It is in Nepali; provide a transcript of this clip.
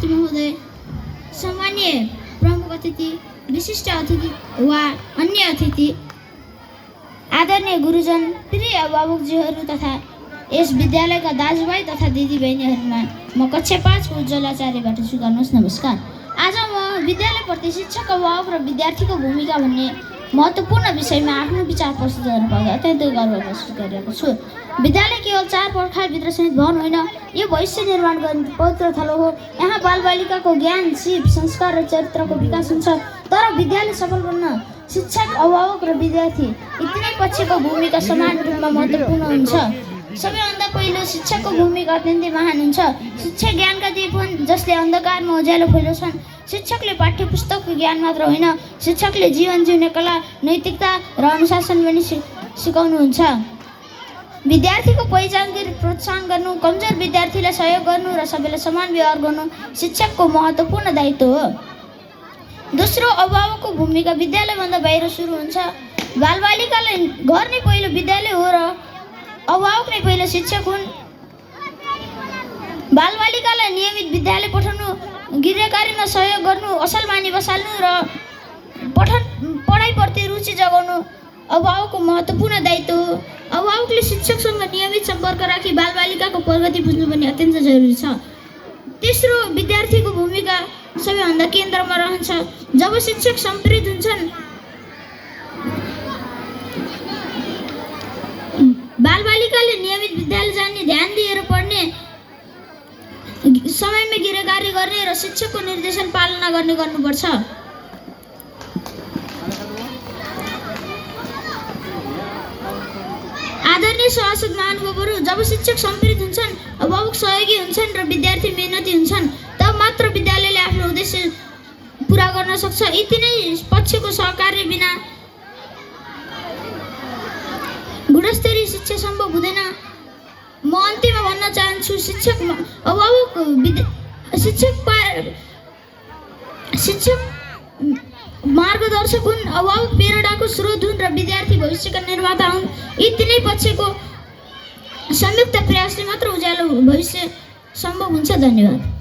सभापति महोदय, सामान्य प्रमुख अतिथि, विशिष्ट अतिथि वा अन्य अतिथि, आदरणीय गुरुजन, प्रिय अभिभावकजीहरू तथा यस विद्यालयका दाजुभाइ तथा दिदीबहिनीहरूमा म कक्षा 5 को उज्जवल आचार्यबाट स्वीकार्नुहोस् नमस्कार। आज म विद्यालयप्रति शिक्षक, अभिभावक र विद्यार्थीको भूमिका भन्ने महत्त्वपूर्ण विषयमा आफ्नो विचार प्रस्तुत गर्न पाउँदा अत्यन्त गर्व महसुस गरिरहेको छु। विद्यालय केवल 4 पर्खालभित्र सीमित भवन होइन, यो भविष्य निर्माण गर्ने पवित्र थलो हो। यहाँ बालबालिकाको ज्ञान, सिप, संस्कार र चरित्रको विकास हुन्छ। तर विद्यालय सफल बन्न शिक्षक, अभिभावक र विद्यार्थी यी तिनै पक्षको भूमिका समान रूपमा महत्त्वपूर्ण हुन्छ। सबैभन्दा पहिलो शिक्षकको भूमिका अत्यन्तै महान हुन्छ। शिक्षक ज्ञानका दीप हुन् जसले अन्धकारमा उज्यालो फैलाउँछन्। शिक्षकले पाठ्यपुस्तकको ज्ञान मात्र होइन, शिक्षकले जीवन जिउने कला, नैतिकता र अनुशासन पनि सिकाउनुहुन्छ। विद्यार्थीको पहिचान गरी प्रोत्साहन गर्नु, कमजोर विद्यार्थीलाई सहयोग गर्नु र सबैलाई समान व्यवहार गर्नु शिक्षकको महत्त्वपूर्ण दायित्व हो। दोस्रो, अभिभावकको भूमिका विद्यालयभन्दा बाहिर सुरु हुन्छ। बालबालिकालाई घर नै पहिलो विद्यालय हो र अभिभावक नै पहिलो शिक्षक हुन्। बालबालिकालाई नियमित विद्यालय पठाउनु, गृहकार्यमा सहयोग गर्नु, असल बानी बसाल्नु र पढाइप्रति रुचि जगाउनु अभिभावकको महत्त्वपूर्ण दायित्व हो। अभिभावकले शिक्षकसँग नियमित सम्पर्क राखी बालबालिकाको प्रगति बुझ्नु पनि अत्यन्त जरुरी छ। तेस्रो, विद्यार्थीको भूमिका सबैभन्दा केन्द्रमा रहन्छ। जब शिक्षक सम्प्रेरित हुन्छन्, बालबालिकाले नियमित विद्यालय जाने, ध्यान दिएर पढ्ने, समयमै गृहकार्य गर्ने र शिक्षकको निर्देशन पालना गर्नुपर्छ। आदरणीय सभासद महानुभावहरू, जब शिक्षक सम्प्रेरित हुन्छन्, अभिभावक सहयोगी हुन्छन् र विद्यार्थी मेहनती हुन्छन्, तब मात्र विद्यालयले आफ्नो उद्देश्य पुरा गर्न सक्छ। यी तिनै पक्षको सहकार्य बिना गुणस्तरीय शिक्षा सम्भव हुँदैन। म अन्त्यमा भन्न चाहन्छु, शिक्षक मार्गदर्शक हुन्, अभिभावक प्रेरणाको स्रोत हुन् र विद्यार्थी भविष्यका निर्माता हुन्। यी तिनै पक्षको संयुक्त प्रयासले मात्र उज्यालो भविष्य सम्भव हुन्छ। धन्यवाद।